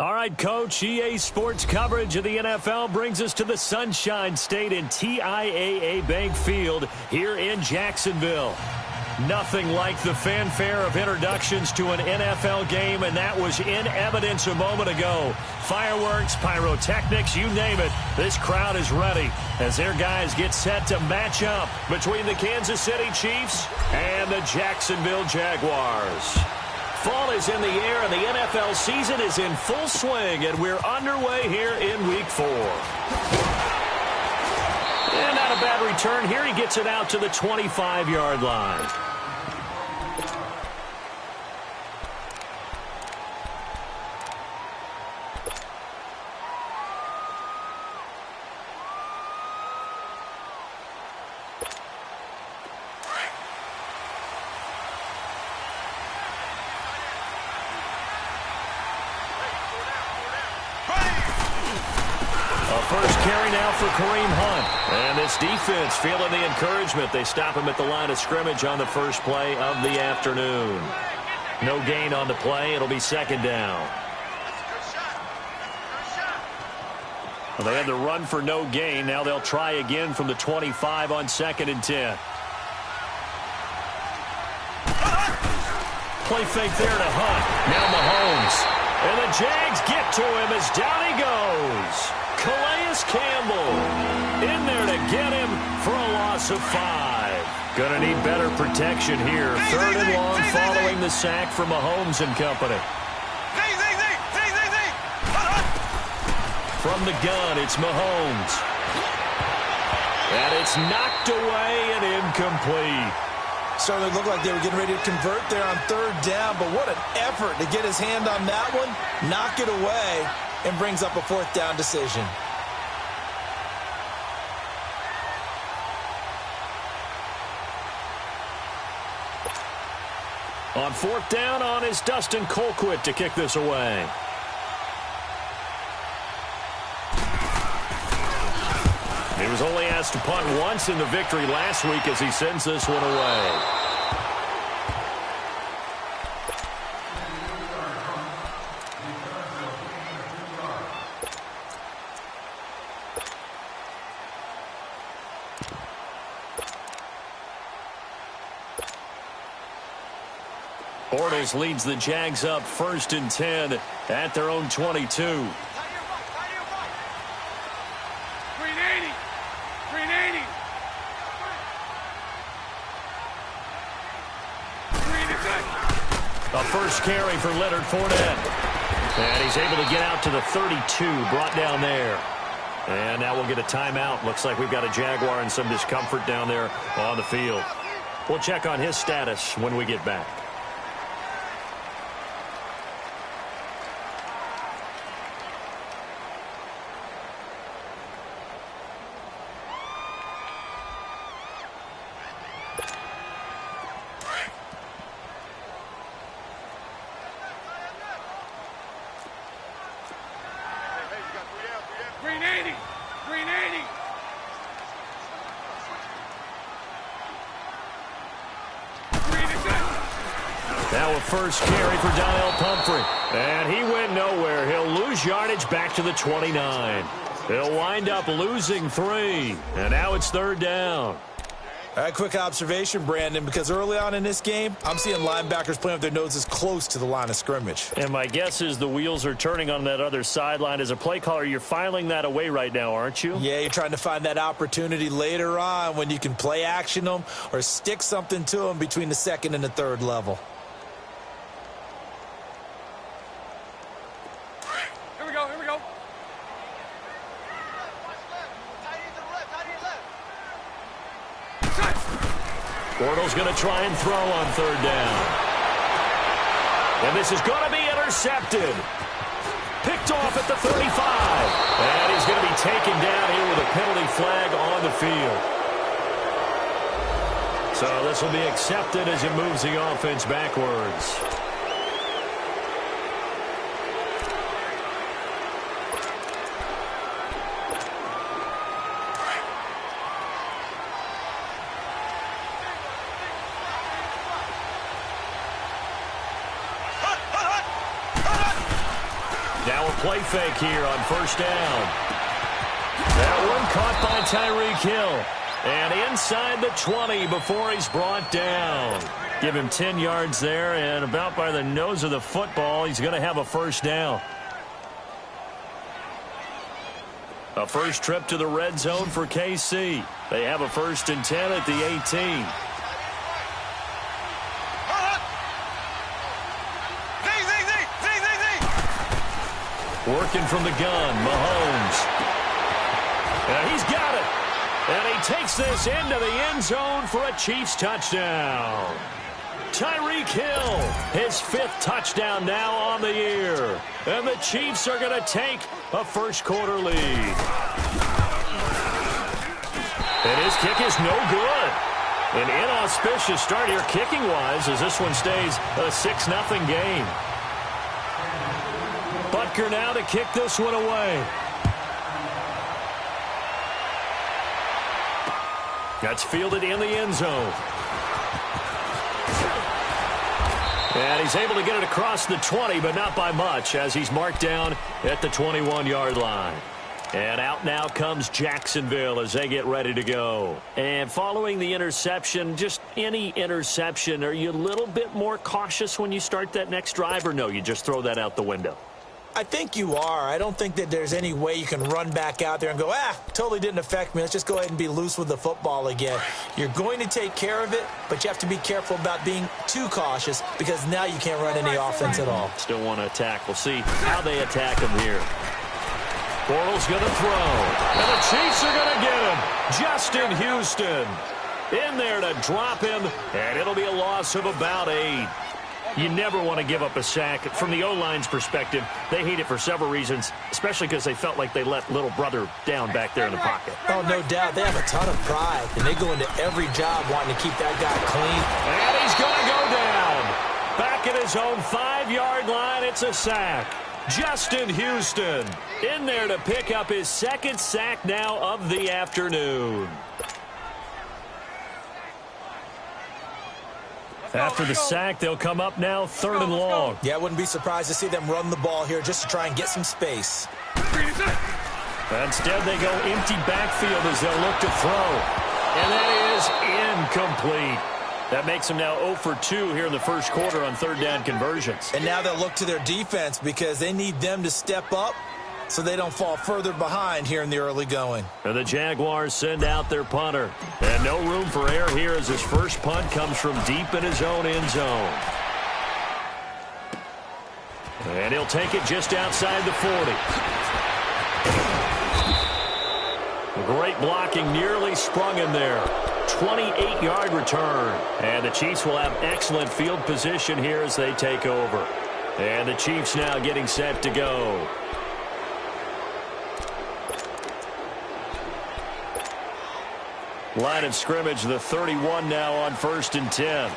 All right, Coach, EA Sports coverage of the NFL brings us to the Sunshine State in TIAA Bank Field here in Jacksonville. Nothing like the fanfare of introductions to an NFL game, and that was in evidence a moment ago. Fireworks, pyrotechnics, you name it. This crowd is ready as their guys get set to match up between the Kansas City Chiefs and the Jacksonville Jaguars. Fall is in the air, and the NFL season is in full swing, and we're underway here in Week 4. And not a bad return here. He gets it out to the 25-yard line. First carry now for Kareem Hunt. And this defense feeling the encouragement. They stop him at the line of scrimmage on the first play of the afternoon. No gain on the play. It'll be second down. Well, they had the run for no gain. Now they'll try again from the 25 on 2nd and 10. Play fake there to Hunt. Now Mahomes. And the Jags get to him as down he goes. Calais Campbell in there to get him for a loss of 5. Gonna need better protection here. 3rd and long following the sack from Mahomes and company. From the gun, it's Mahomes. And it's knocked away and incomplete. Certainly looked like they were getting ready to convert there on 3rd down, but what an effort to get his hand on that one, knock it away, and brings up a 4th down decision. On 4th down on is Dustin Colquitt to kick this away. He was only asked to punt once in the victory last week as he sends this one away. Bortles leads the Jags up 1st and 10 at their own 22. A first carry for Leonard Fournette. And he's able to get out to the 32, brought down there. And now we'll get a timeout. Looks like we've got a Jaguar in some discomfort down there on the field. We'll check on his status when we get back. Now a first carry for Donnell Pumphrey. And he went nowhere. He'll lose yardage back to the 29. He'll wind up losing 3. And now it's 3rd down. All right, quick observation, Brandon, because early on in this game, I'm seeing linebackers playing with their noses close to the line of scrimmage. And my guess is the wheels are turning on that other sideline. As a play caller, you're filing that away right now, aren't you? Yeah, you're trying to find that opportunity later on when you can play action them or stick something to them between the 2nd and the 3rd level. Bortles going to try and throw on 3rd down. And this is going to be intercepted. Picked off at the 35. And he's going to be taken down here with a penalty flag on the field. So this will be accepted as it moves the offense backwards. Now a play fake here on first down. That one caught by Tyreek Hill. And inside the 20 before he's brought down. Give him 10 yards there, and about by the nose of the football, he's going to have a first down. A first trip to the red zone for KC. They have a 1st and 10 at the 18. Working from the gun, Mahomes. And he's got it. And he takes this into the end zone for a Chiefs touchdown. Tyreek Hill, his 5th touchdown now on the year. And the Chiefs are going to take a first-quarter lead. And his kick is no good. An inauspicious start here kicking-wise as this one stays a 6-0 game. Butker now to kick this one away. That's fielded in the end zone. And he's able to get it across the 20, but not by much, as he's marked down at the 21-yard line. And out now comes Jacksonville as they get ready to go. And following the interception, just any interception, are you a little bit more cautious when you start that next drive, or no, you just throw that out the window? I think you are. I don't think that there's any way you can run back out there and go, totally didn't affect me. Let's just go ahead and be loose with the football again. You're going to take care of it, but you have to be careful about being too cautious because now you can't run any offense at all. Still want to attack. We'll see how they attack him here. Bortles going to throw. And the Chiefs are going to get him. Justin Houston in there to drop him, and it'll be a loss of about 8. You never want to give up a sack. From the O-line's perspective, they hate it for several reasons, especially because they felt like they let little brother down back there in the pocket. Oh, no doubt. They have a ton of pride, and they go into every job wanting to keep that guy clean. And he's going to go down. Back at his own 5-yard line, it's a sack. Justin Houston in there to pick up his 2nd sack now of the afternoon. After the sack, they'll come up now 3rd and long. Yeah, I wouldn't be surprised to see them run the ball here just to try and get some space. Instead, they go empty backfield as they'll look to throw. And that is incomplete. That makes them now 0 for 2 here in the first quarter on 3rd down conversions. And now they'll look to their defense because they need them to step up so they don't fall further behind here in the early going. And the Jaguars send out their punter. And no room for error here as his first punt comes from deep in his own end zone. And he'll take it just outside the 40. Great blocking, nearly sprung in there. 28-yard return. And the Chiefs will have excellent field position here as they take over. And the Chiefs now getting set to go. Line of scrimmage, the 31 now on 1st and 10.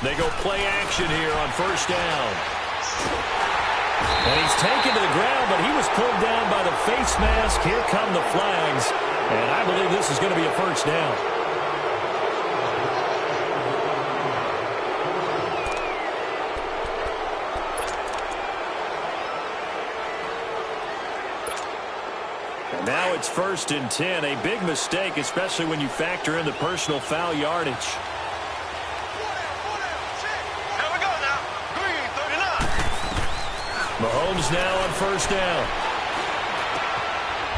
They go play action here on 1st down. And he's taken to the ground, but he was pulled down by the face mask. Here come the flags. And I believe this is going to be a 1st down. And now it's 1st and 10. A big mistake, especially when you factor in the personal foul yardage. Mahomes now on 1st down.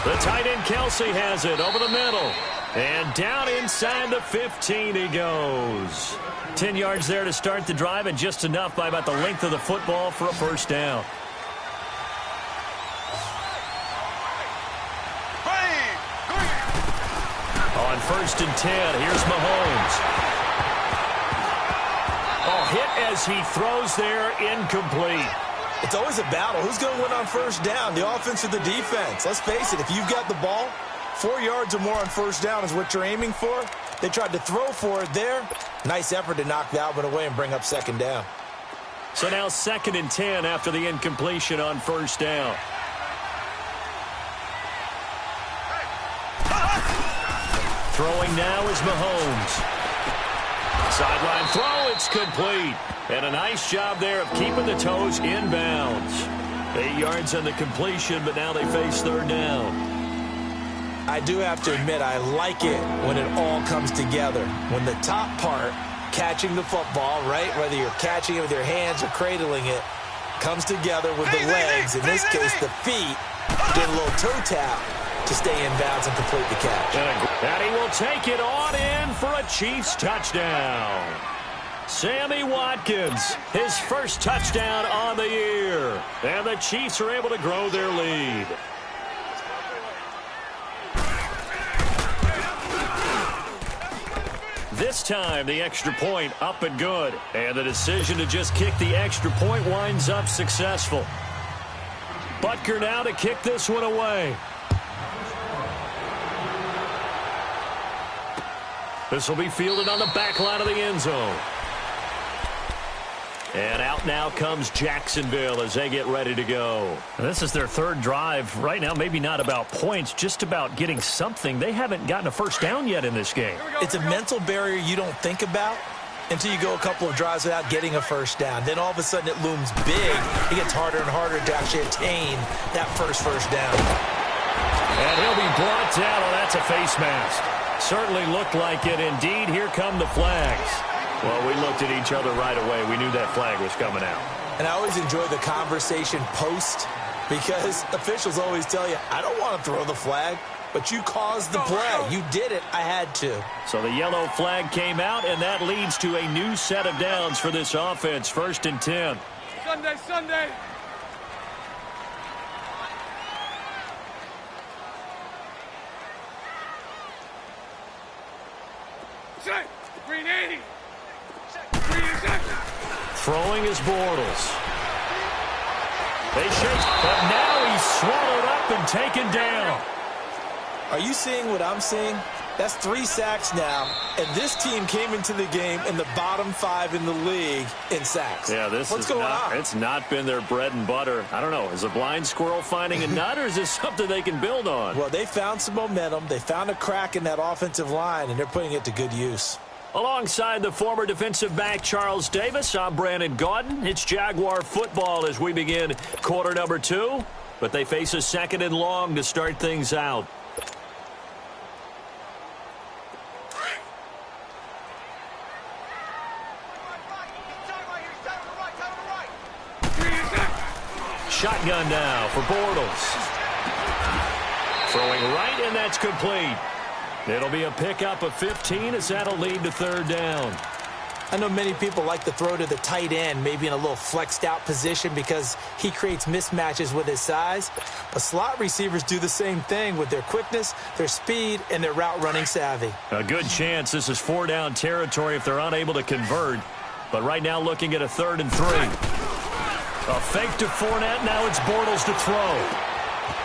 The tight end Kelsey has it over the middle. And down inside the 15 he goes. 10 yards there to start the drive, and just enough by about the length of the football for a 1st down. On 1st and 10, here's Mahomes. Oh, hit as he throws there, incomplete. It's always a battle. Who's going to win on 1st down, the offense or the defense? Let's face it, if you've got the ball, 4 yards or more on 1st down is what you're aiming for. They tried to throw for it there. Nice effort to knock that one away and bring up 2nd down. So now 2nd and 10 after the incompletion on 1st down. Throwing now is Mahomes. Sideline throw, it's complete. And a nice job there of keeping the toes in bounds. 8 yards on the completion, but now they face third down. I do have to admit, I like it when it all comes together. When the top part, catching the football, right, whether you're catching it with your hands or cradling it, comes together with the legs, in this case the feet, get a little toe tap to stay in bounds and complete the catch. And he will take it on in for a Chiefs touchdown. Sammy Watkins, his first touchdown on the year. And the Chiefs are able to grow their lead. This time, the extra point up and good. And the decision to just kick the extra point winds up successful. Butker now to kick this one away. This will be fielded on the back line of the end zone. And out now comes Jacksonville as they get ready to go. This is their third drive. Right now, maybe not about points, just about getting something. They haven't gotten a first down yet in this game. It's a mental barrier you don't think about until you go a couple of drives without getting a first down. Then all of a sudden it looms big. It gets harder and harder to actually attain that first down. And he'll be brought down. Oh, that's a face mask. Certainly looked like it. Indeed, here come the flags. Well, we looked at each other right away. We knew that flag was coming out. And I always enjoy the conversation post because officials always tell you, I don't want to throw the flag, but you caused the play. You did it. I had to. So the yellow flag came out, and that leads to a new set of downs for this offense. 1st and 10. Sunday. Green 80. Throwing is Bortles. They shake, but now he's swallowed up and taken down. Are you seeing what I'm seeing? That's 3 sacks now, and this team came into the game in the bottom 5 in the league in sacks. Yeah, What's going on? It's not been their bread and butter. I don't know. Is a blind squirrel finding a nut, or is this something they can build on? Well, they found some momentum. They found a crack in that offensive line, and they're putting it to good use. Alongside the former defensive back Charles Davis, I'm Brandon Gaudin. It's Jaguar football as we begin quarter number 2, but they face a 2nd and long to start things out. Shotgun now for Bortles. Throwing right, and that's complete. It'll be a pickup of 15 as that'll lead to 3rd down. I know many people like to throw to the tight end, maybe in a little flexed out position because he creates mismatches with his size. But slot receivers do the same thing with their quickness, their speed, and their route running savvy. A good chance this is 4-down territory if they're unable to convert. But right now looking at a 3rd and 3. A fake to Fournette. Now it's Bortles to throw.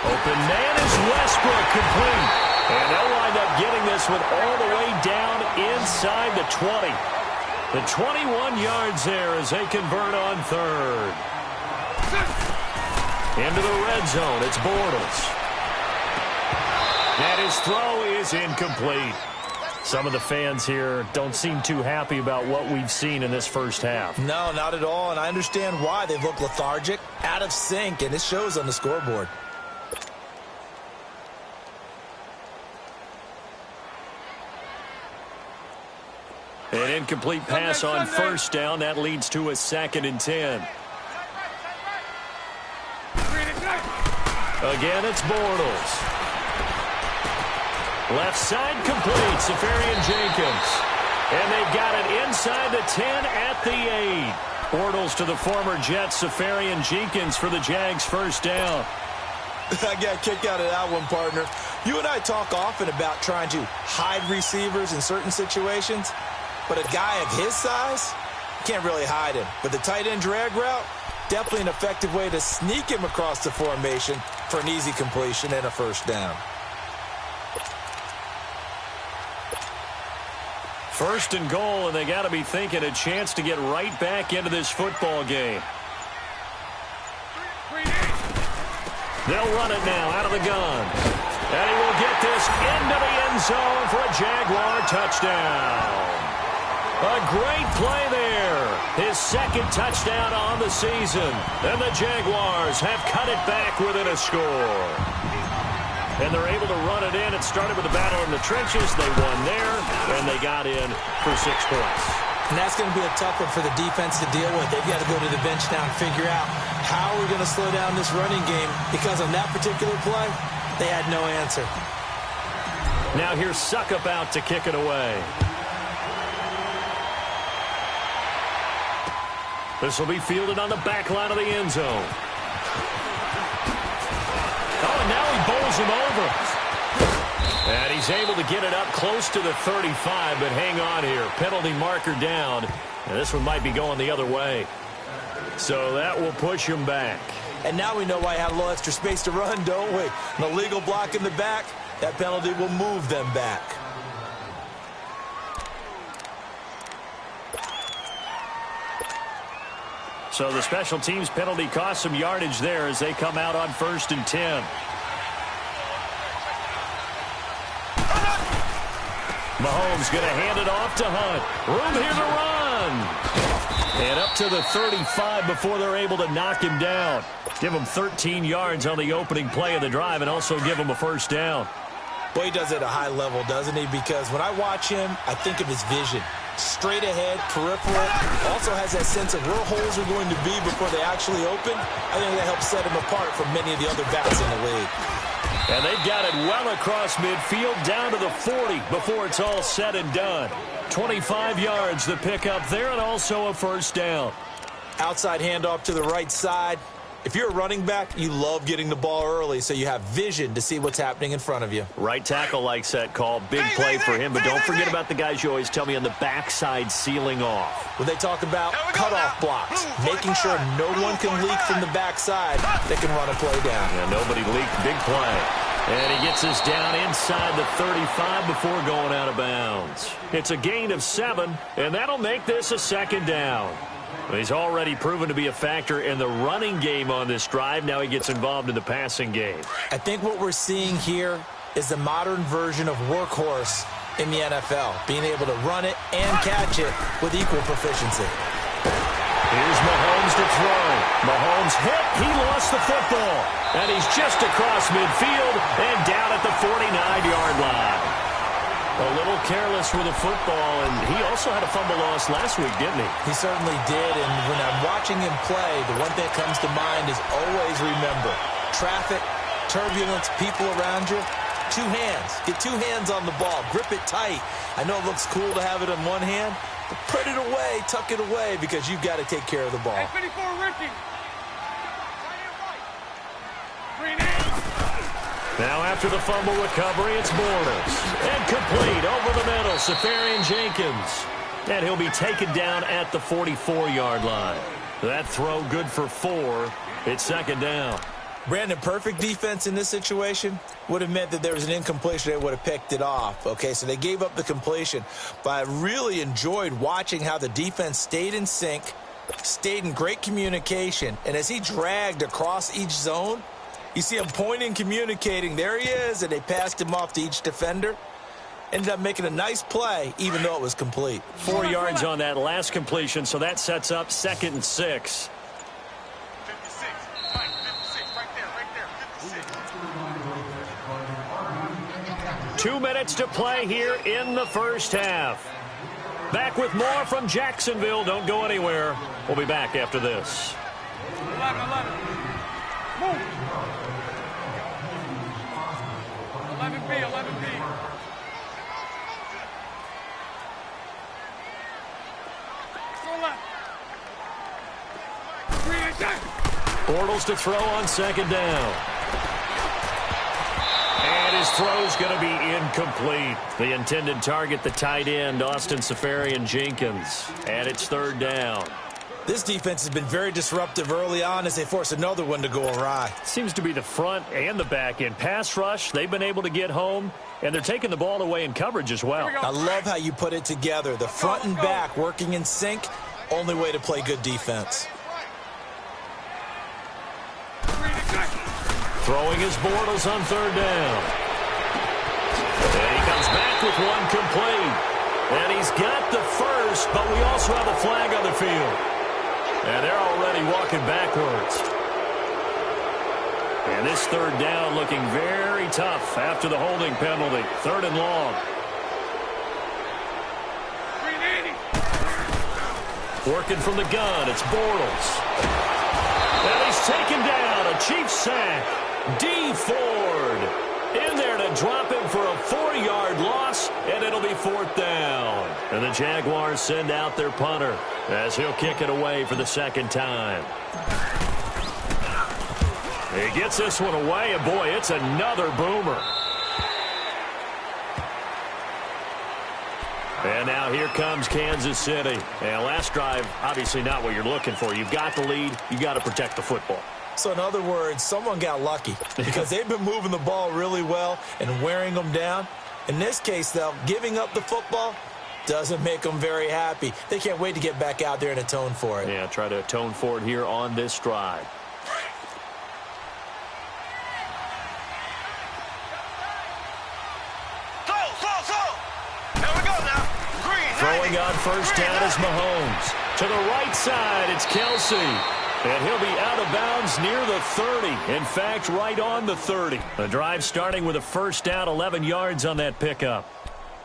Open man is Westbrook, complete. And they'll wind up getting this one all the way down inside the 20. The 21 yards there as they convert on 3rd. Into the red zone, it's Bortles. And his throw is incomplete. Some of the fans here don't seem too happy about what we've seen in this first half. No, not at all, and I understand why. They've looked lethargic, out of sync, and it shows on the scoreboard. An incomplete pass on 1st down. That leads to a 2nd and 10. Again, it's Bortles. Left side complete, Safarian Jenkins. And they've got it inside the 10 at the 8. Bortles to the former Jets, Safarian Jenkins for the Jags' 1st down. I got a kick out of that one, partner. You and I talk often about trying to hide receivers in certain situations. But a guy of his size, can't really hide him. But the tight end drag route, definitely an effective way to sneak him across the formation for an easy completion and a 1st down. 1st and goal, and they got to be thinking a chance to get right back into this football game. They'll run it now out of the gun. And he will get this into the end zone for a Jaguar touchdown. A great play there. His second touchdown on the season. And the Jaguars have cut it back within a score. And they're able to run it in. It started with a battle in the trenches. They won there, and they got in for 6 points. And that's going to be a tough one for the defense to deal with. They've got to go to the bench now and figure out how we're going to slow down this running game, because on that particular play, they had no answer. Now here's Suckup out to kick it away. This will be fielded on the back line of the end zone. Oh, and now he bowls him over. And he's able to get it up close to the 35, but hang on here. Penalty marker down. And this one might be going the other way. So that will push him back. And now we know why he had a little extra space to run, don't we? An illegal block in the back. That penalty will move them back. So the special teams penalty cost some yardage there as they come out on 1st and 10. Mahomes going to hand it off to Hunt. Room here to run. And up to the 35 before they're able to knock him down. Give him 13 yards on the opening play of the drive and also give him a first down. Boy, he does it at a high level, doesn't he? Because when I watch him, I think of his vision. Straight ahead, peripheral. Also has that sense of where holes are going to be before they actually open. I think that helps set him apart from many of the other backs in the league. And they've got it well across midfield down to the 40 before it's all said and done. 25 yards the pick up there and also a first down. Outside handoff to the right side. If you're a running back, you love getting the ball early so you have vision to see what's happening in front of you. Right tackle likes that call. Big play for him, but don't forget about the guys you always tell me on the backside sealing off. When they talk about cutoff blocks, making sure no one can leak from the backside, they can run a play down. Yeah, nobody leaked. Big play. And he gets us down inside the 35 before going out of bounds. It's a gain of 7, and that'll make this a second down. He's already proven to be a factor in the running game on this drive. Now he gets involved in the passing game. I think what we're seeing here is the modern version of workhorse in the NFL, being able to run it and catch it with equal proficiency. Here's Mahomes to throw. Mahomes hit. He lost the football. And he's just across midfield and down at the 49-yard line. A little careless with the football, and he also had a fumble loss last week, didn't he? He certainly did, and when I'm watching him play, the one thing that comes to mind is always remember, traffic, turbulence, people around you, 2 hands. Get 2 hands on the ball. Grip it tight. I know it looks cool to have it in one hand, but put it away, tuck it away, because you've got to take care of the ball. Hey, 54, Ricky. Now after the fumble recovery, it's Bortles. And complete over the middle, Safarian Jenkins. And he'll be taken down at the 44-yard line. That throw good for 4. It's second down. Brandon, perfect defense in this situation would have meant that there was an incompletion. They would have picked it off. Okay, so they gave up the completion. But I really enjoyed watching how the defense stayed in sync, stayed in great communication. And as he dragged across each zone, you see him pointing, communicating. There he is, and they passed him off to each defender. Ended up making a nice play, even though it was complete. 4 yards on that last completion, so that sets up 2nd and 6. 56, right there, 56. 2 minutes to play here in the first half. Back with more from Jacksonville. Don't go anywhere. We'll be back after this. 11. Move. 11B. Still left. Bortles to throw on second down. And his throw's going to be incomplete. The intended target, the tight end, Austin Safarian Jenkins. And it's 3rd down. This defense has been very disruptive early on as they force another one to go awry. Seems to be the front and the back end. Pass rush, they've been able to get home, and they're taking the ball away in coverage as well. I love how you put it together. The front and back working in sync, only way to play good defense. Throwing his Bortles on 3rd down. And he comes back with one complete. And he's got the first, but we also have a flag on the field. And they're already walking backwards. And this third down looking very tough after the holding penalty. 3rd and long. Working from the gun, it's Bortles. And he's taken down, a Chiefs sack. D. Ford in there to drop him for a 4-yard loss, and it'll be 4th down. And the Jaguars send out their punter as he'll kick it away for the 2nd time. He gets this one away, and boy, it's another boomer. And now here comes Kansas City. And last drive, obviously not what you're looking for. You've got the lead. You've got to protect the football. So in other words, someone got lucky because they've been moving the ball really well and wearing them down. In this case, though, giving up the football doesn't make them very happy. They can't wait to get back out there and atone for it. Yeah, try to atone for it here on this drive. Throwing on first down is Mahomes. To the right side, it's Kelsey. And he'll be out of bounds near the 30. In fact, right on the 30. The drive starting with a first down, 11 yards on that pickup.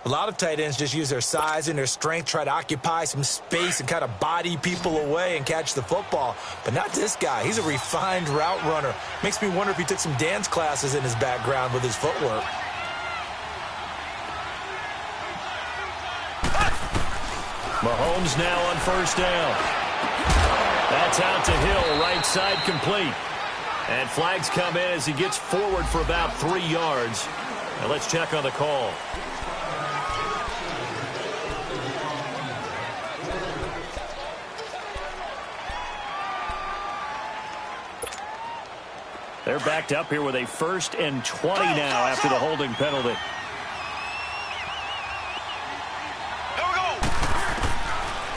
A lot of tight ends just use their size and their strength, try to occupy some space and kind of body people away and catch the football. But not this guy. He's a refined route runner. Makes me wonder if he took some dance classes in his background with his footwork. Mahomes now on first down. That's out to Hill, right side complete. And flags come in as he gets forward for about 3 yards. Now let's check on the call. They're backed up here with a 1st and 20 now after the holding penalty.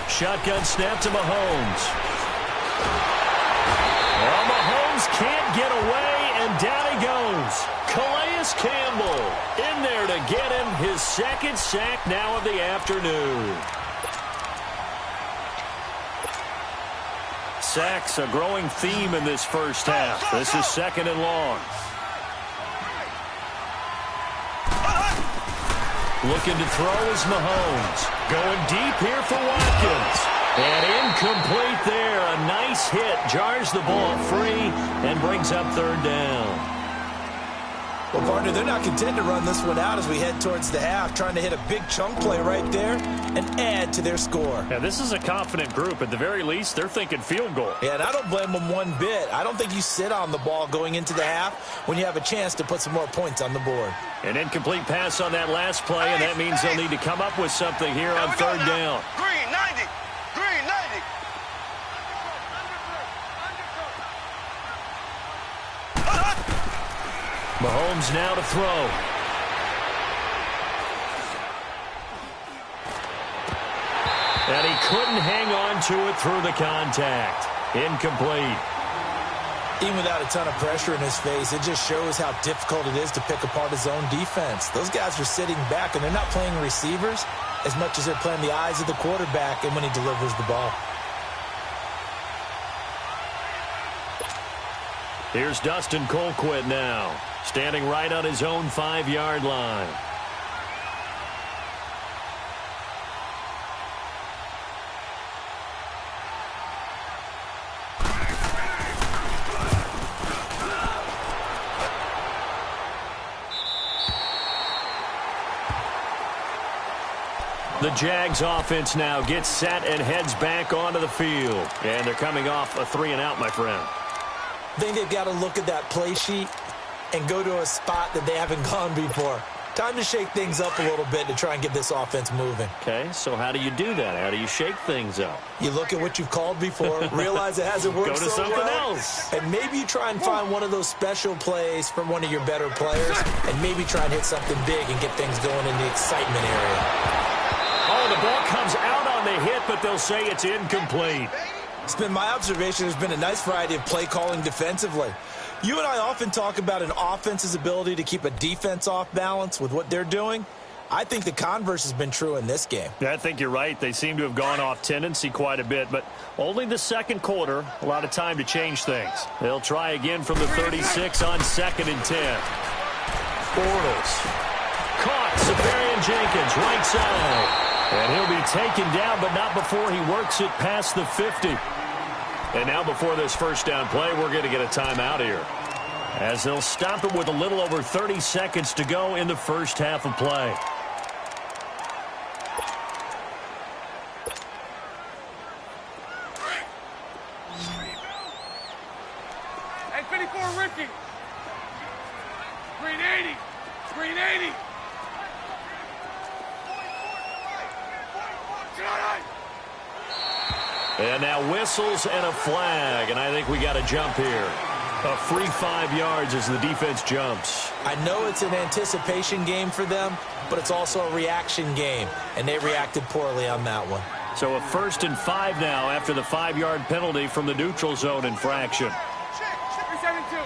Shotgun snap to Mahomes. Well, Mahomes can't get away, and down he goes. Calais Campbell in there to get him his 2nd sack now of the afternoon. Sacks, a growing theme in this first half. This is 2nd and long. Looking to throw is Mahomes. Going deep here for Watkins. And incomplete there. A nice hit. Jars the ball free and brings up 3rd down. Well, partner, they're not content to run this one out as we head towards the half, trying to hit a big chunk play right there and add to their score. Yeah, this is a confident group. At the very least, they're thinking field goal. Yeah, and I don't blame them one bit. I don't think you sit on the ball going into the half when you have a chance to put some more points on the board. An incomplete pass on that last play, and that means they'll need to come up with something here on 3rd down. Green, 90. Green, 90. Mahomes now to throw. And he couldn't hang on to it through the contact. Incomplete. Even without a ton of pressure in his face, it just shows how difficult it is to pick apart his own defense. Those guys are sitting back, and they're not playing receivers as much as they're playing the eyes of the quarterback and when he delivers the ball. Here's Dustin Colquitt now, standing right on his own 5-yard line. The Jags offense now gets set and heads back onto the field. And they're coming off a 3-and-out, my friend. I think they've got to look at that play sheet and go to a spot that they haven't gone before. Time to shake things up a little bit to try and get this offense moving. Okay, so how do you do that? How do you shake things up? You look at what you've called before, realize it hasn't worked Go to so something well, else. and maybe you try and find one of those special plays from one of your better players, and maybe try and hit something big and get things going in the excitement area. Oh, the ball comes out on the hit, but they'll say it's incomplete. It's been my observation there's been a nice variety of play calling defensively. You and I often talk about an offense's ability to keep a defense off balance with what they're doing. I think the converse has been true in this game. Yeah, I think you're right. They seem to have gone off tendency quite a bit, but only the second quarter, a lot of time to change things. They'll try again from the 36 on 2nd and 10. Bortles. Caught. Safarian Jenkins, right side. And he'll be taken down, but not before he works it past the 50. And now before this first down play, we're going to get a timeout here, as they'll stop it with a little over 30 seconds to go in the first half of play. Hey, 54, Ricky. Green 80. Green 80. And now whistles and a flag, and I think we got a jump here. A free 5 yards as the defense jumps. I know it's an anticipation game for them, but it's also a reaction game, and they reacted poorly on that one. So a 1st and 5 now after the 5-yard penalty from the neutral zone infraction. 372.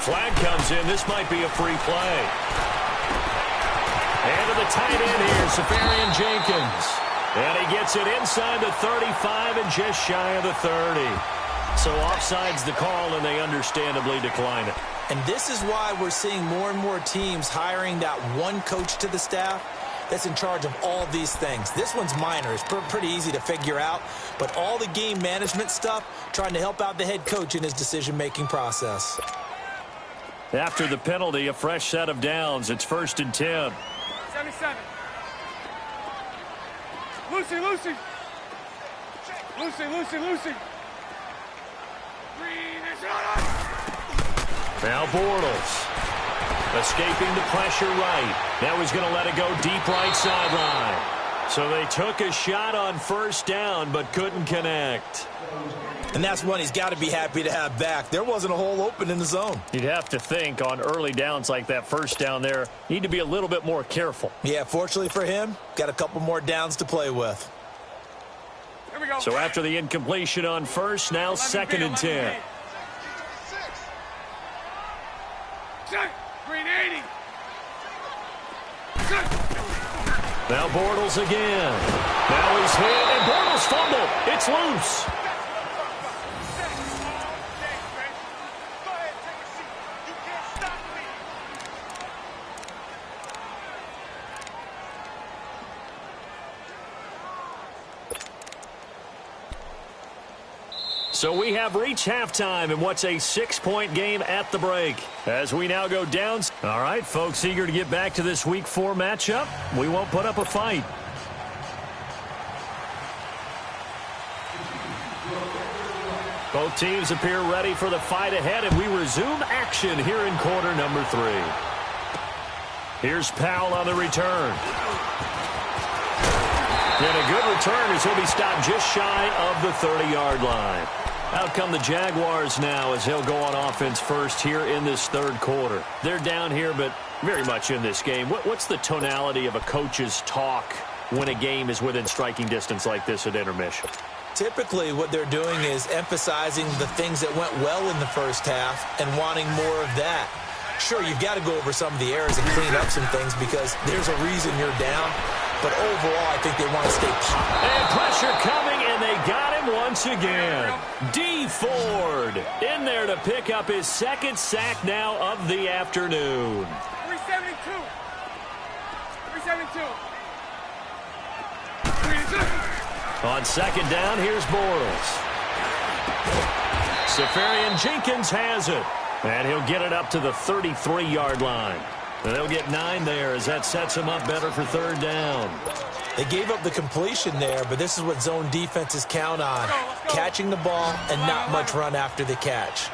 Flag comes in. This might be a free play. And to the tight end here, Safarian Jenkins. And he gets it inside the 35 and just shy of the 30. So offside's the call, and they understandably decline it. And this is why we're seeing more and more teams hiring that one coach to the staff that's in charge of all these things. This one's minor. It's pretty easy to figure out. But all the game management stuff, trying to help out the head coach in his decision-making process. After the penalty, a fresh set of downs. It's 1st and 10. 77. Lucy, Lucy. Lucy, Lucy, Lucy. Green is on. Now Bortles. Escaping the pressure right. Now he's going to let it go deep right sideline. So they took a shot on 1st down, but couldn't connect. And that's one he's got to be happy to have back. There wasn't a hole open in the zone. You'd have to think on early downs like that 1st down there, need to be a little bit more careful. Yeah, fortunately for him, got a couple more downs to play with. Here we go. So after the incompletion on 1st, now 2nd and 10. Green 80. Now Bortles again. Now he's hit, and Bortles fumble. It's loose. So we have reached halftime in what's a 6-point game at the break, as we now go down. All right, folks, eager to get back to this Week 4 matchup. We won't put up a fight. Both teams appear ready for the fight ahead, and we resume action here in quarter number 3. Here's Powell on the return. And a good return as he'll be stopped just shy of the 30-yard line. Out come the Jaguars now as he'll go on offense first here in this 3rd quarter. They're down here, but very much in this game. What's the tonality of a coach's talk when a game is within striking distance like this at intermission? Typically, what they're doing is emphasizing the things that went well in the first half and wanting more of that. Sure, you've got to go over some of the errors and clean up some things because there's a reason you're down. But overall, I think they want to stay positive. And pressure coming, and they got him once again. D. Ford in there to pick up his 2nd sack now of the afternoon. 372. 372. On 2nd down, here's Bortles. Safarian Jenkins has it. And he'll get it up to the 33-yard line. And they'll get 9 there as that sets him up better for 3rd down. They gave up the completion there, but this is what zone defenses count on. Let's go. Catching the ball and not much run after the catch.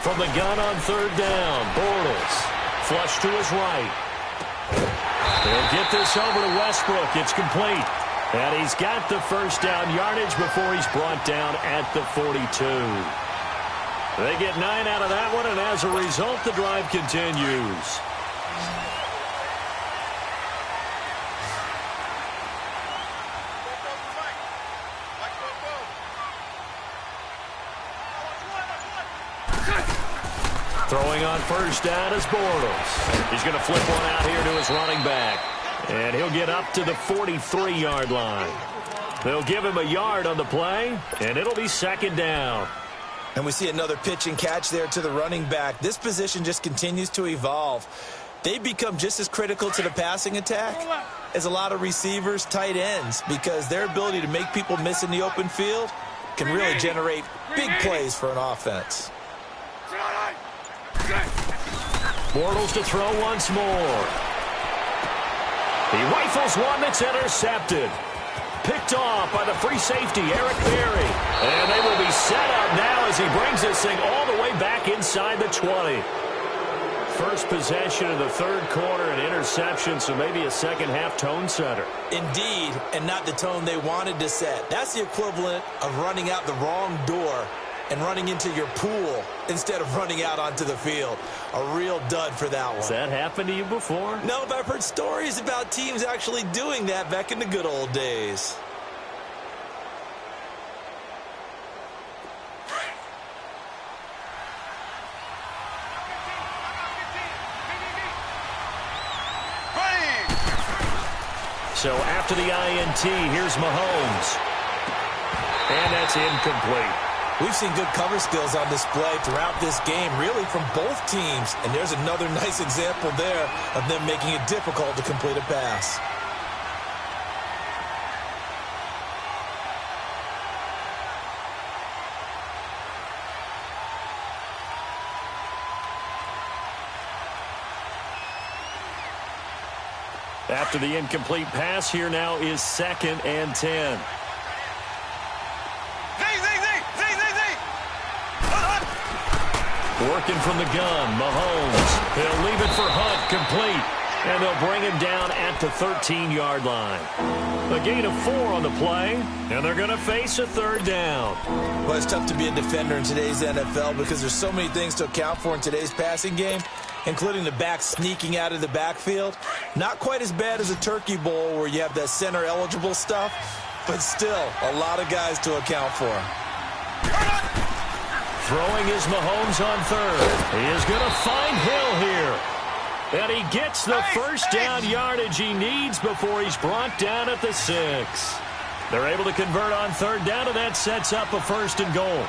From the gun on 3rd down, Bortles. Flush to his right. They'll get this over to Westbrook. It's complete. And he's got the 1st down yardage before he's brought down at the 42. They get 9 out of that one, and as a result, the drive continues. Throwing on first down is Bortles. He's going to flip one out here to his running back. And he'll get up to the 43-yard line. They'll give him a yard on the play, and it'll be second down. And we see another pitch and catch there to the running back. This position just continues to evolve. They become just as critical to the passing attack as a lot of receivers, tight ends, because their ability to make people miss in the open field can really generate big plays for an offense. Bortles to throw once more. He rifles one that's intercepted. Picked off by the free safety, Eric Berry. And they will be set up now as he brings this thing all the way back inside the 20. First possession of the third quarter, an interception, so maybe a second-half tone setter. Indeed, and not the tone they wanted to set. That's the equivalent of running out the wrong door and running into your pool instead of running out onto the field. A real dud for that one. Has that happened to you before? No, but I've heard stories about teams actually doing that back in the good old days. So after the INT, here's Mahomes. And that's incomplete. We've seen good cover skills on display throughout this game, really from both teams. And there's another nice example there of them making it difficult to complete a pass. After the incomplete pass, here now is 2nd and 10. Working from the gun, Mahomes. He'll leave it for Hunt, complete. And they'll bring him down at the 13-yard line. A gain of 4 on the play, and they're going to face a third down. Well, it's tough to be a defender in today's NFL because there's so many things to account for in today's passing game, including the back sneaking out of the backfield. Not quite as bad as a turkey bowl where you have that center-eligible stuff, but still a lot of guys to account for. Throwing is Mahomes on third. He is going to find Hill here. And he gets the first down yardage he needs before he's brought down at the 6. They're able to convert on third down, and that sets up a 1st and goal.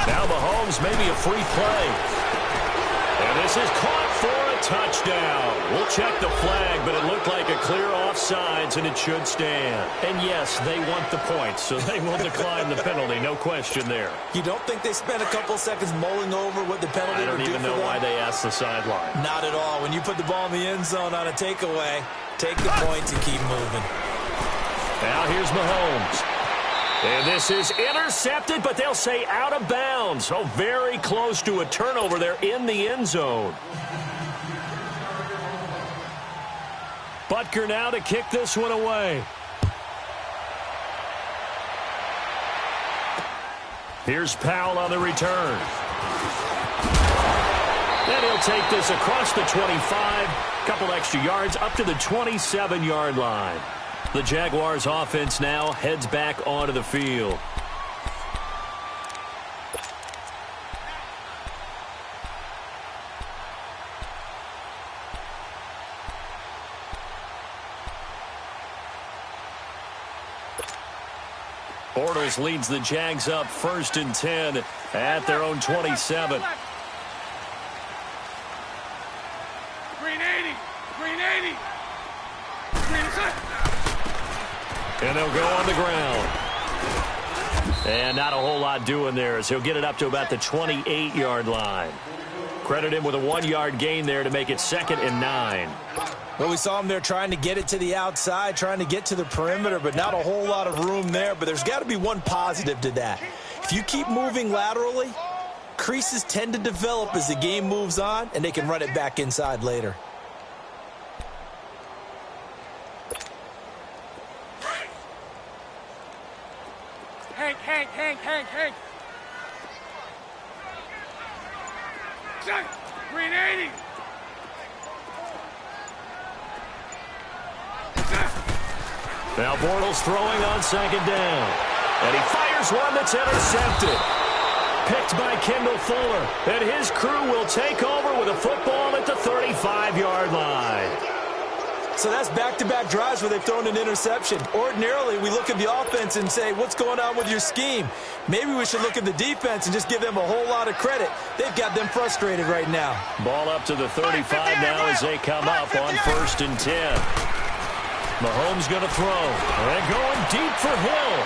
Now Mahomes, maybe a free play. And this is caught for a touchdown. We'll check the flag, but it looked like a clear offsides, and it should stand. And yes, they want the points, so they will decline the penalty. No question there. You don't think they spent a couple seconds mulling over what the penalty would do for them? I don't even know why they asked the sideline. Not at all. When you put the ball in the end zone on a takeaway, take the points and keep moving. Now here's Mahomes. And this is intercepted, but they'll say out of bounds. Oh, very close to a turnover there in the end zone. Butker now to kick this one away. Here's Powell on the return. And he'll take this across the 25. Couple extra yards up to the 27-yard line. The Jaguars offense now heads back onto the field. Bortles leads the Jags up 1st and 10 at their own 27. Green 80. Green 80. Green set. And they'll go on the ground. And not a whole lot doing there as he'll get it up to about the 28-yard line. Credit him with a 1-yard gain there to make it 2nd and 9. Well, we saw him there trying to get it to the outside, trying to get to the perimeter, but not a whole lot of room there. But there's got to be one positive to that. If you keep moving laterally, creases tend to develop as the game moves on, and they can run it back inside later. Hank. Green 80. Now Bortles throwing on 2nd down. And he fires one that's intercepted. picked by Kendall Fuller. And his crew will take over with a football at the 35-yard line. So that's back-to-back drives where they've thrown an interception. Ordinarily, we look at the offense and say, what's going on with your scheme? Maybe we should look at the defense and just give them a whole lot of credit. They've got them frustrated right now. Ball up to the 35 now as they come up on 1st and 10. Mahomes going to throw. And going deep for Hill.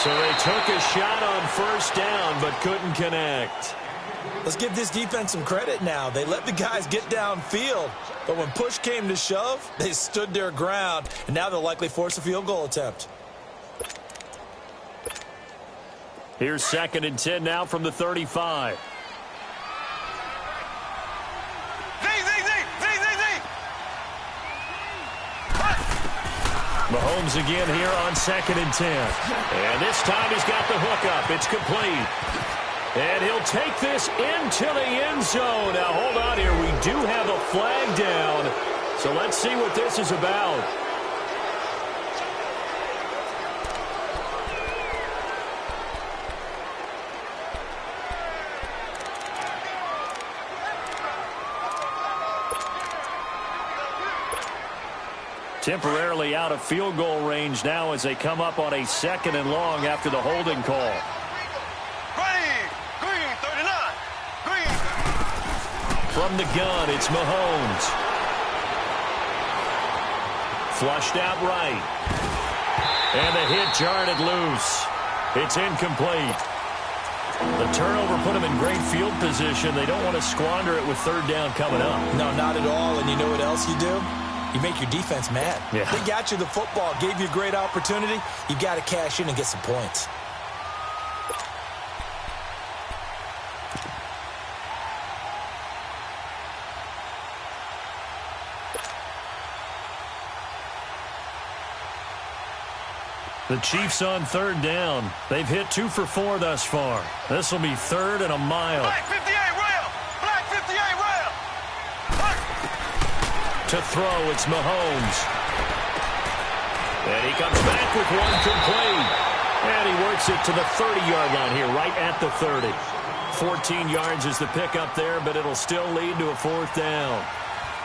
So they took a shot on 1st down but couldn't connect. Let's give this defense some credit now. They let the guys get downfield. But when push came to shove, they stood their ground. And now they'll likely force a field goal attempt. Here's 2nd and 10 now from the 35. Mahomes again here on 2nd and 10. And this time he's got the hook up. It's complete. And he'll take this into the end zone. Now, hold on here. We do have a flag down. So let's see what this is about. Temporarily out of field goal range now as they come up on a 2nd and long after the holding call. From the gun, it's Mahomes. Flushed out right. And the hit jarred it loose. It's incomplete. The turnover put them in great field position. They don't want to squander it with 3rd down coming up. No, not at all. And you know what else you do? You make your defense mad. Yeah. They got you the football, gave you a great opportunity. You got to cash in and get some points. The Chiefs on 3rd down. They've hit 2 for 4 thus far. This will be 3rd and a mile. Black 58 rail! Black 58 rail! To throw, it's Mahomes. And he comes back with one complete. And he works it to the 30-yard line here, right at the 30. 14 yards is the pickup there, but it'll still lead to a 4th down.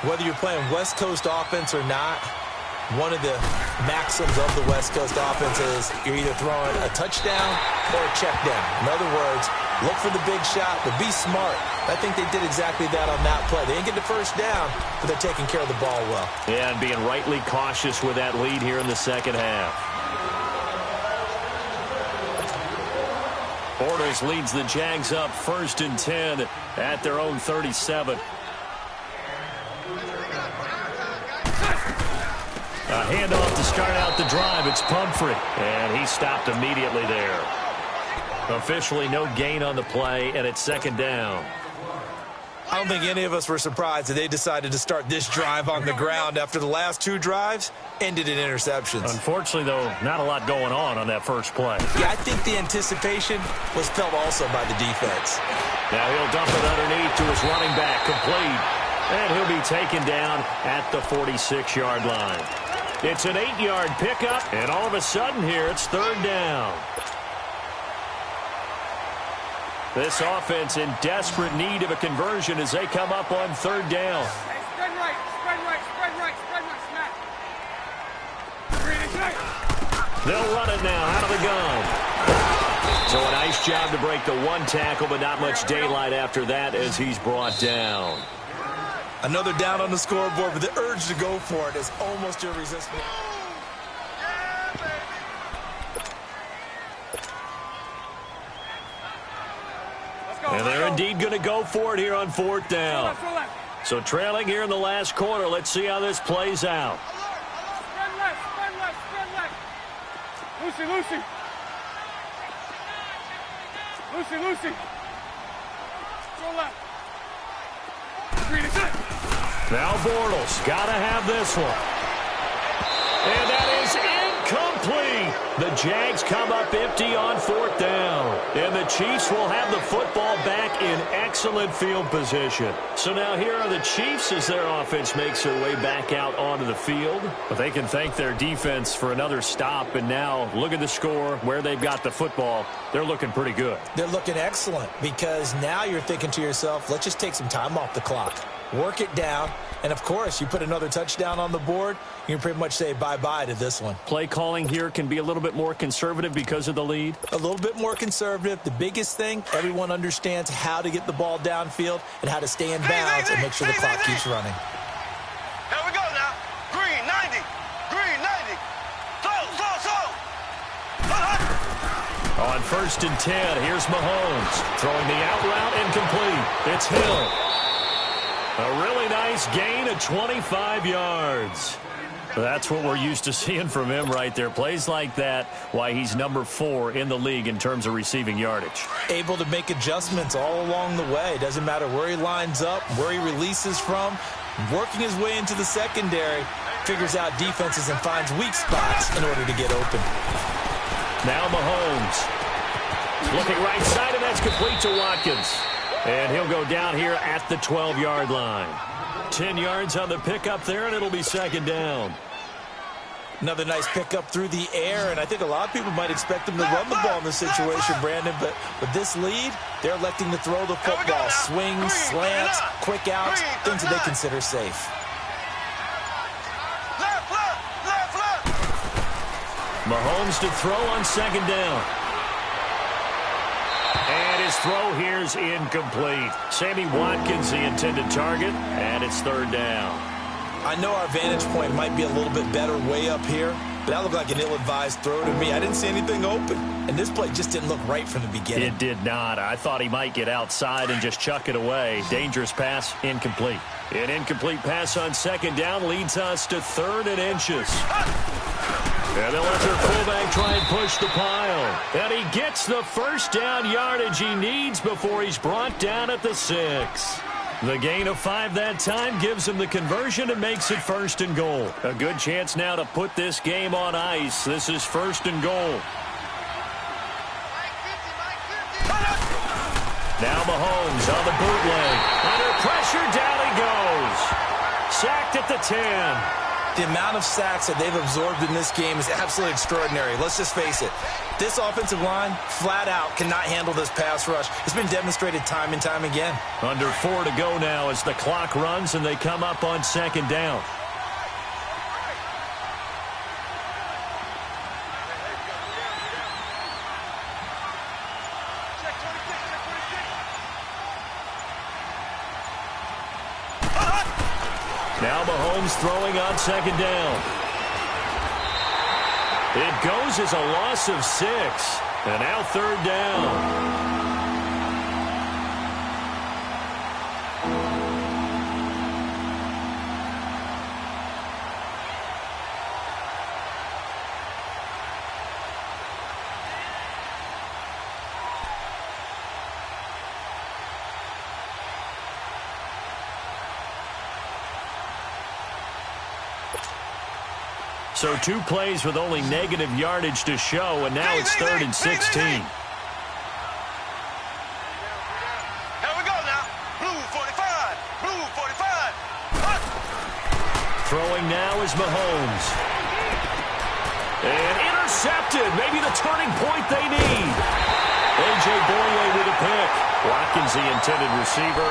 Whether you're playing West Coast offense or not, one of the maxims of the West Coast offense is you're either throwing a touchdown or a check down. In other words, look for the big shot, but be smart. I think they did exactly that on that play. They didn't get the 1st down, but they're taking care of the ball well. Yeah, and being rightly cautious with that lead here in the 2nd half. Bortles leads the Jags up 1st and 10 at their own 37. A handoff to start out the drive. It's Pumphrey. And he stopped immediately there. Officially no gain on the play, and it's 2nd down. I don't think any of us were surprised that they decided to start this drive on the ground after the last 2 drives ended in interceptions. Unfortunately, though, not a lot going on that first play. Yeah, I think the anticipation was felt also by the defense. Now he'll dump it underneath to his running back, complete. And he'll be taken down at the 46-yard line. It's an 8-yard pickup, and all of a sudden here, it's 3rd down. This offense in desperate need of a conversion as they come up on 3rd down. Hey, spread right, spread right, spread right, spread right, smack. Green and tight. They'll run it now out of the gun. So a nice job to break the 1 tackle, but not much daylight after that as he's brought down. Another down on the scoreboard, but the urge to go for it is almost irresistible. And they're indeed going to go for it here on 4th down. So trailing here in the last quarter. Let's see how this plays out. Spread left, spread left, spread left. Lucy, Lucy. Lucy, Lucy. Go left. Green and tight. Now Bortles got to have this one. And that is incomplete. The Jags come up empty on 4th down. And the Chiefs will have the football back in excellent field position. So now here are the Chiefs as their offense makes their way back out onto the field. But they can thank their defense for another stop. And now look at the score, where they've got the football. They're looking pretty good. They're looking excellent because now you're thinking to yourself, let's just take some time off the clock. Work it down. And, of course, you put another touchdown on the board, you can pretty much say bye-bye to this one. Play calling here can be a little bit more conservative because of the lead. A little bit more conservative. The biggest thing, everyone understands how to get the ball downfield and how to stay in bounds and make sure the clock keeps running. Here we go now. Green 90. Green 90. Slow. On 1st and 10, here's Mahomes. Throwing the out route incomplete. It's Hill. A really nice gain of 25 yards. That's what we're used to seeing from him right there. Plays like that, why he's number 4 in the league in terms of receiving yardage. Able to make adjustments all along the way. Doesn't matter where he lines up, where he releases from. Working his way into the secondary, figures out defenses and finds weak spots in order to get open. Now Mahomes. Looking right side, and that's complete to Watkins. And he'll go down here at the 12-yard line. 10 yards on the pickup there, and it'll be 2nd down. Another nice pickup through the air, and I think a lot of people might expect them to run the ball in this situation, Brandon, but with this lead, they're electing to throw the football. Swings, slants, quick outs, things that they consider safe. Left. Mahomes to throw on 2nd down. And his throw here's incomplete. Sammy Watkins, the intended target, and it's 3rd down. I know our vantage point might be a little bit better way up here, but that looked like an ill-advised throw to me. I didn't see anything open, and this play just didn't look right from the beginning. It did not. I thought he might get outside and just chuck it away. Dangerous pass, incomplete. An incomplete pass on 2nd down leads us to 3rd and inches. And they'll let their fullback try and push the pile. And he gets the 1st down yardage he needs before he's brought down at the 6. The gain of 5 that time gives him the conversion and makes it 1st and goal. A good chance now to put this game on ice. This is 1st and goal. Now Mahomes on the bootleg. Under pressure, down he goes. Sacked at the 10. The amount of sacks that they've absorbed in this game is absolutely extraordinary. Let's just face it. This offensive line, flat out, cannot handle this pass rush. It's been demonstrated time and time again. Under 4 to go now as the clock runs and they come up on 2nd down. Now Mahomes throwing on 2nd down. It goes as a loss of 6. And now 3rd down. So 2 plays with only negative yardage to show, and now it's 3rd and 16. Here we go now. Blue 45. Blue 45. Throwing now is Mahomes. And intercepted. Maybe the turning point they need. A.J. Boye with a pick. Watkins, the intended receiver.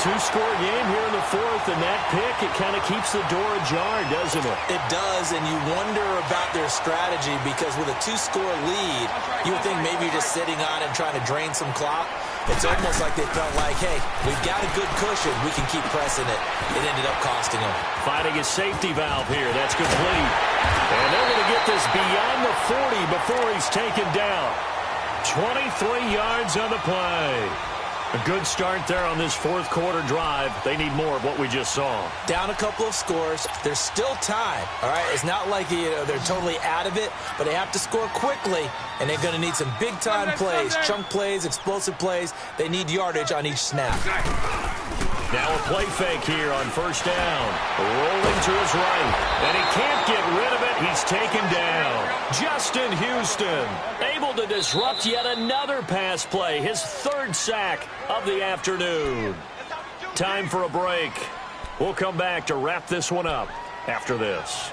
2-score game here in the 4th, and that pick, it kind of keeps the door ajar, doesn't it? It does, and you wonder about their strategy because with a 2-score lead, you would think maybe you're just sitting on it and trying to drain some clock. It's almost like they felt like, hey, we've got a good cushion. We can keep pressing it. It ended up costing them. Finding a safety valve here. That's complete. And they're going to get this beyond the 40 before he's taken down. 23 yards on the play. A good start there on this 4th quarter drive. They need more of what we just saw. Down a couple of scores. There's still time. All right, it's not like they're totally out of it, but they have to score quickly, and they're going to need some big-time plays, chunk plays, explosive plays. They need yardage on each snap. Now a play fake here on first down. Rolling to his right. And he can't get rid of it. He's taken down. Justin Houston able to disrupt yet another pass play. His third sack of the afternoon. Time for a break. We'll come back to wrap this one up after this.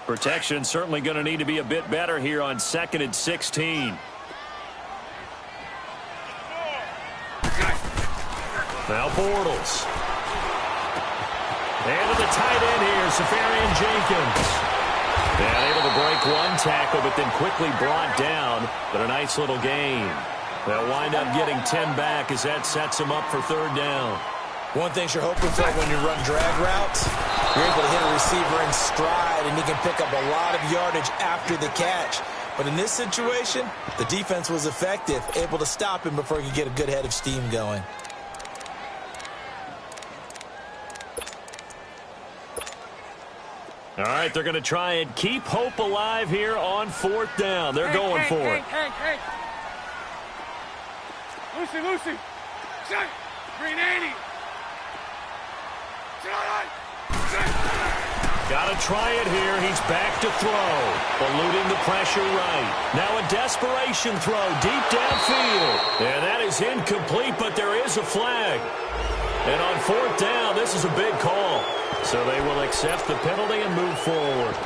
Protection certainly going to need to be a bit better here on 2nd and 16. Now Bortles. And to the tight end here, Safarian Jenkins. And able to break one tackle, but then quickly brought down. But a nice little gain. They'll wind up getting 10 back as that sets them up for third down. One thing you're hoping for when you run drag routes, you're able to hit a receiver in stride, and he can pick up a lot of yardage after the catch. But in this situation, the defense was effective, able to stop him before he could get a good head of steam going. All right, they're going to try and keep hope alive here on 4th down. They're going for it. Hey. Lucy. Shut. Green 80. Got to try it here. He's back to throw. Eluding the pressure right. Now a desperation throw deep downfield. And that is incomplete, but there is a flag. And on 4th down, this is a big call. So they will accept the penalty and move forward.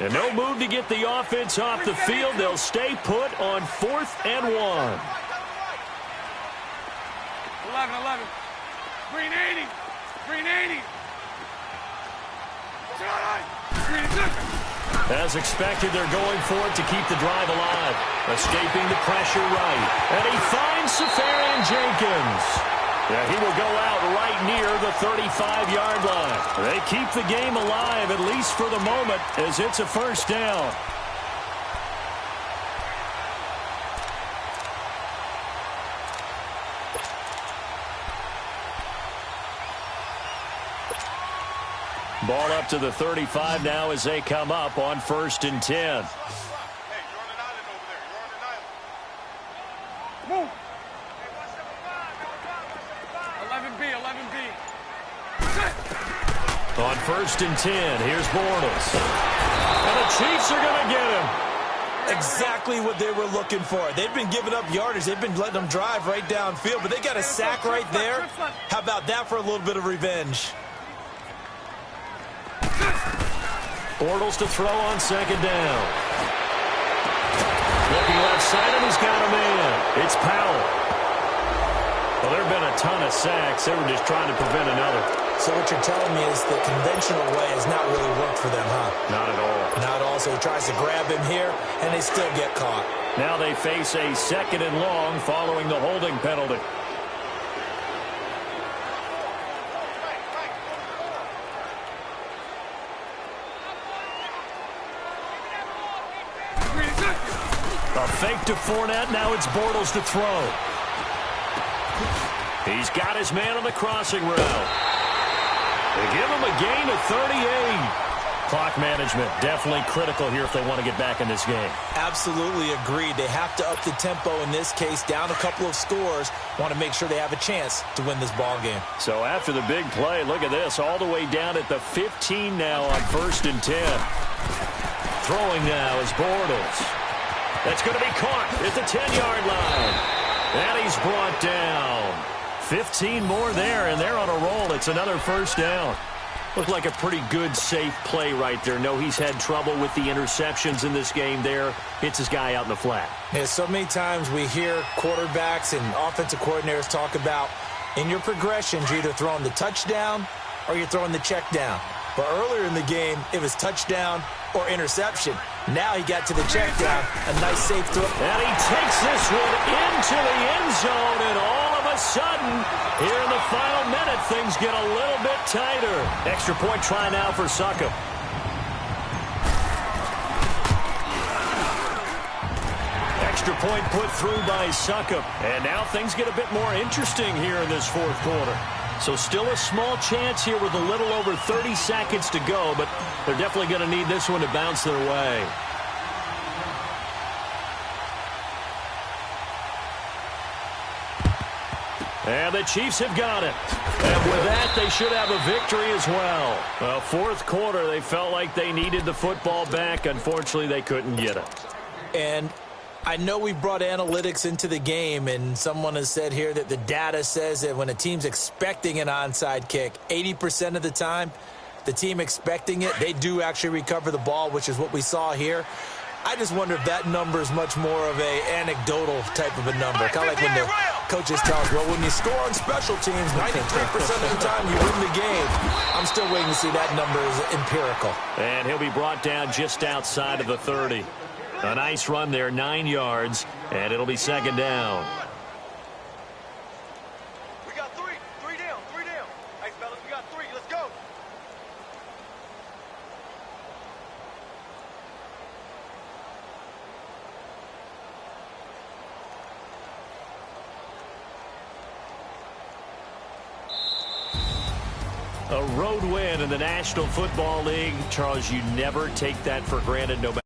And no move to get the offense off the field. They'll stay put on 4th and 1. 11. Green 80. As expected, they're going for it to keep the drive alive. Escaping the pressure right. And he finds Safarian Jenkins. Yeah, he will go out right near the 35-yard line. They keep the game alive, at least for the moment, as it's a first down. Ball up to the 35 now as they come up on 1st and 10. Hey, you're on an island over there. You're on an island. Move. 11B. On 1st and 10, here's Bortles. And the Chiefs are going to get him. Exactly what they were looking for. They've been giving up yardage. They've been letting them drive right downfield, but they got a sack right there. How about that for a little bit of revenge? Bortles to throw on 2nd down. Looking left side, and he's got a man. It's Powell. Well, there have been a ton of sacks. They were just trying to prevent another. So what you're telling me is the conventional way has not really worked for them, huh? Not at all. Not at all. So he tries to grab him here, and they still get caught. Now they face a 2nd and long following the holding penalty. A fake to Fournette. Now it's Bortles to throw. He's got his man on the crossing route. They give him a gain of 38. Clock management definitely critical here if they want to get back in this game. Absolutely agreed. They have to up the tempo in this case, down a couple of scores. Want to make sure they have a chance to win this ball game. So after the big play, look at this, all the way down at the 15 now on 1st and 10. Throwing now is Bortles. That's going to be caught at the 10-yard line. And he's brought down. 15 more there, and they're on a roll. It's another first down. Looked like a pretty good, safe play right there. No, he's had trouble with the interceptions in this game there. Hits his guy out in the flat. Yeah, so many times we hear quarterbacks and offensive coordinators talk about in your progressions, you're either throwing the touchdown or you're throwing the check down. But earlier in the game, it was touchdown or interception. Now he got to the check down. A nice safe throw. And he takes this one into the end zone, and all of a sudden, here in the final minute, things get a little bit tighter. Extra point try now for Succop. extra point put through by Succop. And now things get a bit more interesting here in this fourth quarter. So still a small chance here with a little over 30 seconds to go, but they're definitely going to need this one to bounce their way. And the Chiefs have got it. And with that, they should have a victory as well. Well, fourth quarter, they felt like they needed the football back. Unfortunately, they couldn't get it. And I know we brought analytics into the game, and someone has said here that the data says that when a team's expecting an onside kick, 80% of the time, the team expecting it, they do actually recover the ball, which is what we saw here. I just wonder if that number is much more of a anecdotal type of a number. Kind of like when the coaches tell us, well, when you score on special teams, 93% of the time you win the game. I'm still waiting to see that number is empirical. And he'll be brought down just outside of the 30. A nice run there, 9 yards, and it'll be second down. We got three. Three down. Hey, fellas, we got 3. Let's go. A road win in the National Football League. Charles, you never take that for granted, no matter